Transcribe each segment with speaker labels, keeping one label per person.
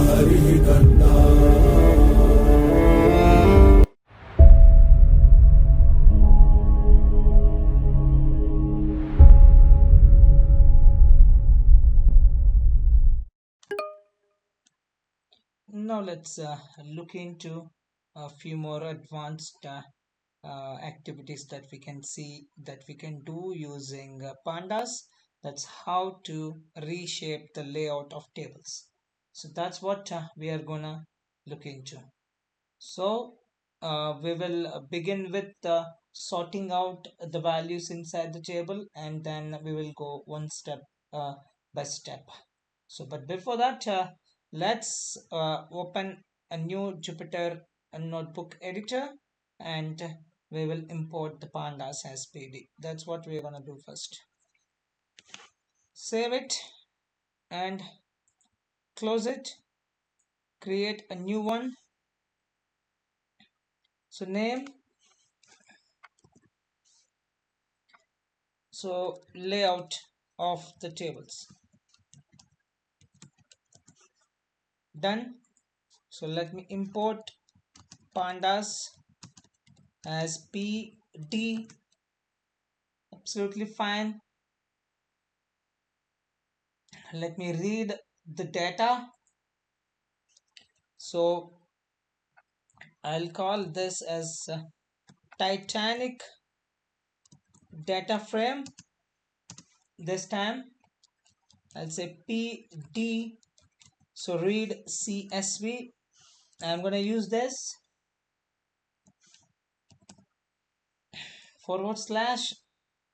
Speaker 1: हरिः कर्ता।
Speaker 2: Now let's look into a few more advanced activities that we can see that we can do using pandas. That's how to reshape the layout of tables. So that's what we are gonna look into. So we will begin with sorting out the values inside the table, and then we will go one step by step. So, but before that, let's open a new Jupyter notebook editor, and we will import the pandas as PD. That's what we're gonna do first. Save it and close it. Create a new one. So name. So layout of the tables. Done. So let me import pandas as PD. Absolutely fine. Let me read the data. So I'll call this as Titanic data frame. This time I'll say PD. So read CSV. I'm gonna use this /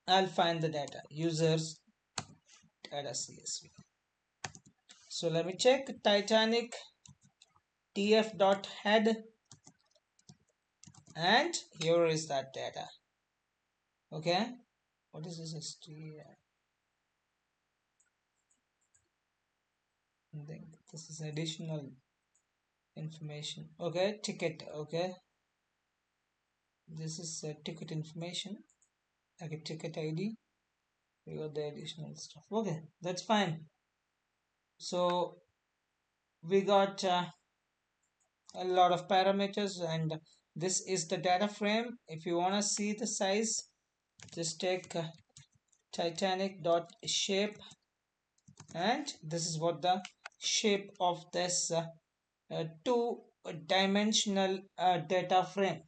Speaker 2: I'll find the data users data CSV. So let me check Titanic tf.head, and here is that data. Okay, what is this history? I think this is additional information. Okay, ticket. Okay, this is ticket information. Okay, ticket ID. We got the additional stuff. Okay, that's fine. So we got a lot of parameters, and this is the data frame. If you want to see the size, just take Titanic dot shape, and this is what the shape of this two-dimensional data frame.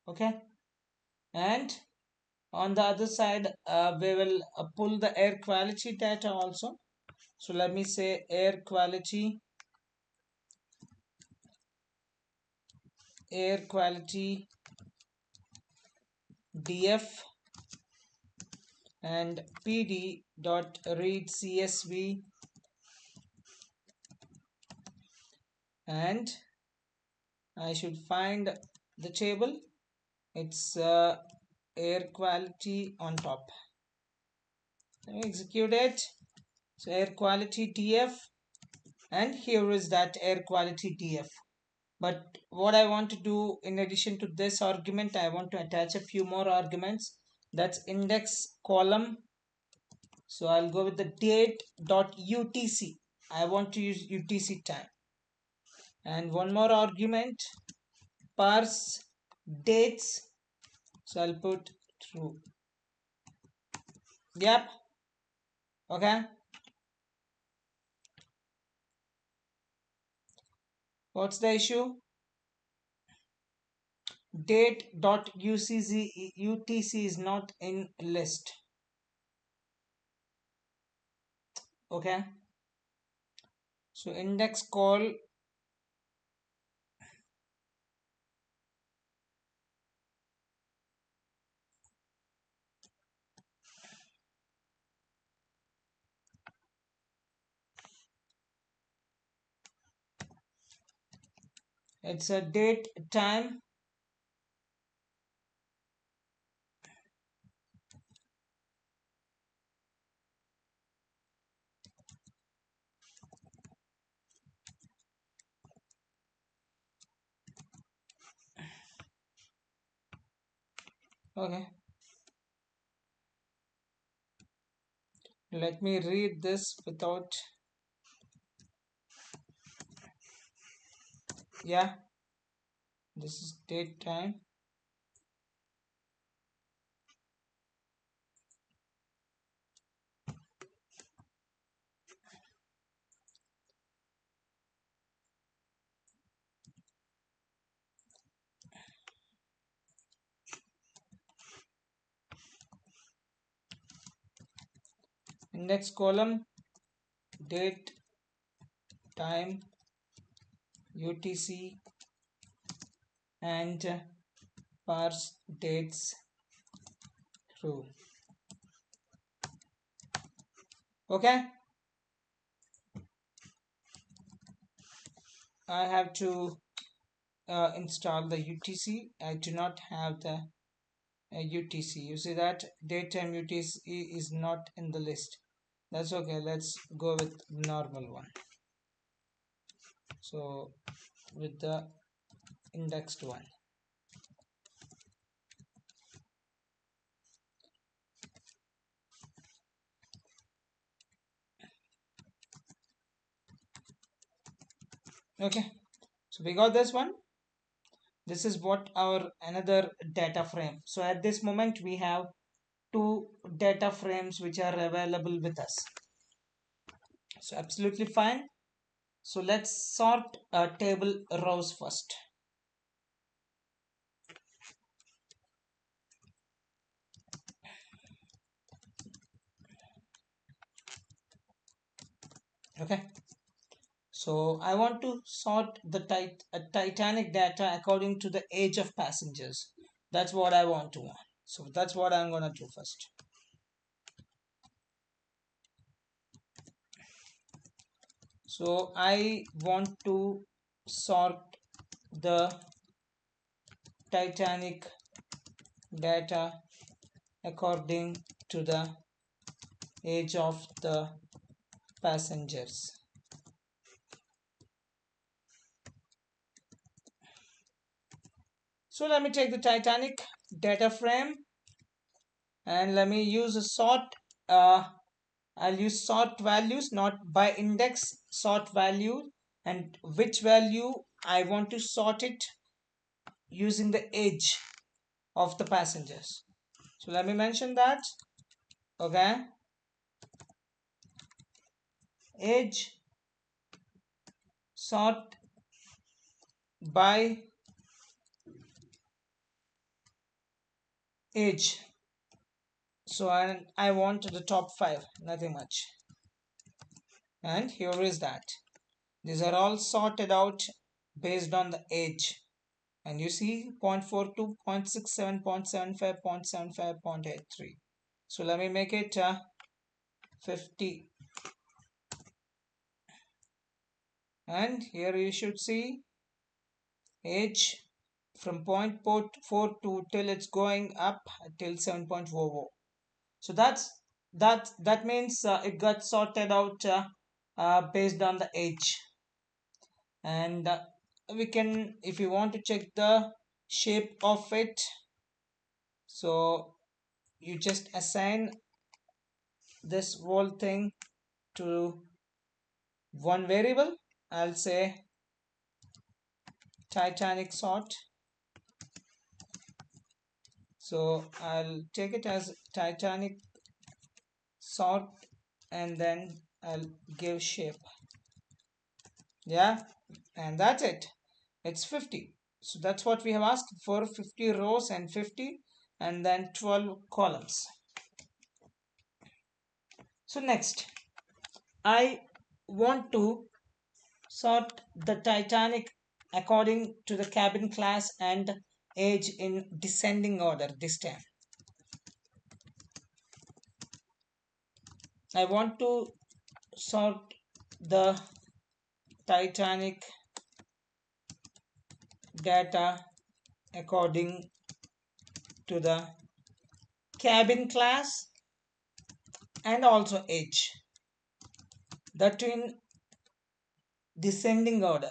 Speaker 2: Okay, and on the other side we will pull the air quality data also. So let me say air quality df and pd dot read csv, and I should find the table. It's air quality on top. Let me execute it. So air quality df, and here is that air quality df. But what I want to do in addition to this argument, I want to attach a few more arguments. That's index column. So I'll go with the date dot utc. I want to use utc time. And one more argument, parse dates. So I'll put true. Yep. Okay. What's the issue? Date.utc is not in list. Okay, so index call it's a date time. Okay, let me read this without Yeah, this is date time. Index column, date, time, UTC, and parse dates true. Okay, I have to install the UTC. I do not have the UTC. You see that datetime UTC is not in the list. That's okay. Let's go with normal one. So with the indexed one. Okay, so we got this one. This is what our another data frame. So at this moment we have two data frames which are available with us. So absolutely fine. So let's sort table rows first. Okay, so I want to sort the Titanic data according to the age of passengers. That's what I want to want. So that's what I'm gonna do first. So I want to sort the Titanic data according to the age of the passengers. So let me take the Titanic data frame and let me use a sort. I'll use sort values, not by index, sort value, and which value I want to sort it using the age of the passengers. So let me mention that. Okay, age sort by age. So I want the top 5, nothing much. And here is that. These are all sorted out based on the age. And you see 0.42, 0.67, 0.75, 0.75, 0.83. So let me make it 50. And here you should see age from 0.42 till it's going up till 7.00. So that means it got sorted out based on the age. And we can, if you want to check the shape of it, so you just assign this whole thing to one variable. I'll say Titanic sort. So I'll take it as Titanic sort and then I'll give shape. Yeah, and that's it. It's 50. So that's what we have asked for, 50 rows and 50 and then 12 columns. So next, I want to sort the Titanic according to the cabin class and age in descending order this time. I want to sort the Titanic data according to the cabin class and also age, that in descending order.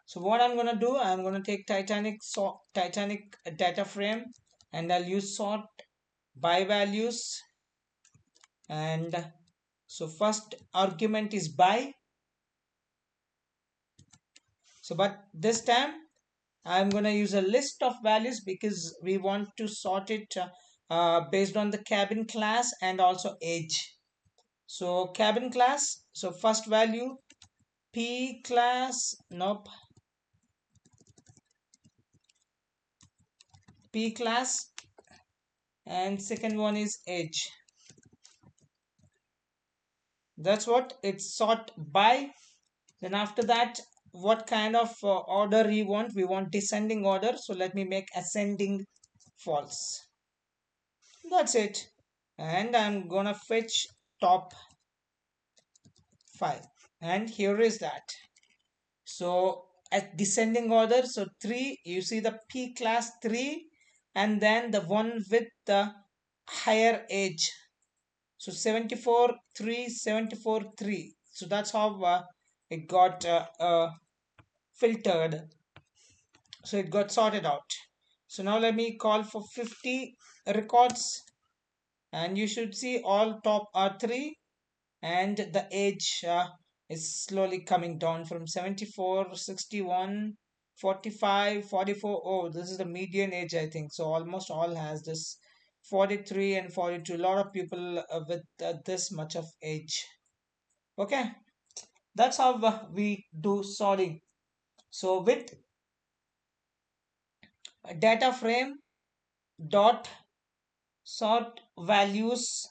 Speaker 2: So what I'm going to do, I'm going to take Titanic data frame and I'll use sort by values. And so first argument is by. So but this time I'm going to use a list of values because we want to sort it based on the cabin class and also age. So cabin class, so first value P class, nope, P class, and second one is age. That's what it's sort by. Then after that, what kind of order we want? We want descending order. So let me make ascending false. That's it. And I'm gonna fetch top 5. And here is that. So at descending order, so 3, you see the P class 3, and then the one with the higher age. So 74 3 74 3. So that's how it got filtered. So it got sorted out. So now let me call for 50 records, and you should see all top are 3, and the age is slowly coming down from 74 61 45 44. Oh, this is the median age, I think. So almost all has this 43 and 42. A lot of people with this much of age. Okay, that's how we do sorting. So with data frame dot sort values,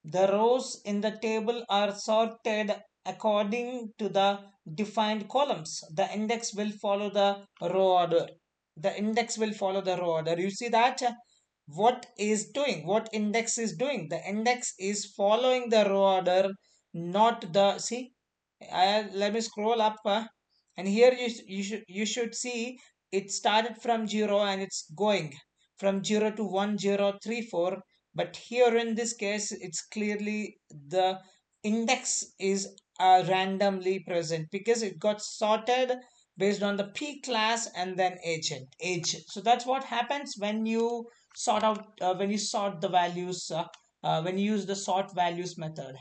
Speaker 2: the rows in the table are sorted according to the defined columns. The index will follow the row order. The index will follow the row order. You see that what is doing, what index is doing. The index is following the row order, not the, see, let me scroll up and here you should see it started from 0 and it's going from 0 to 1034. But here in this case it's clearly the index is randomly present because it got sorted based on the P class and then age. So that's what happens when you sort out when you sort the values when you use the sort values method.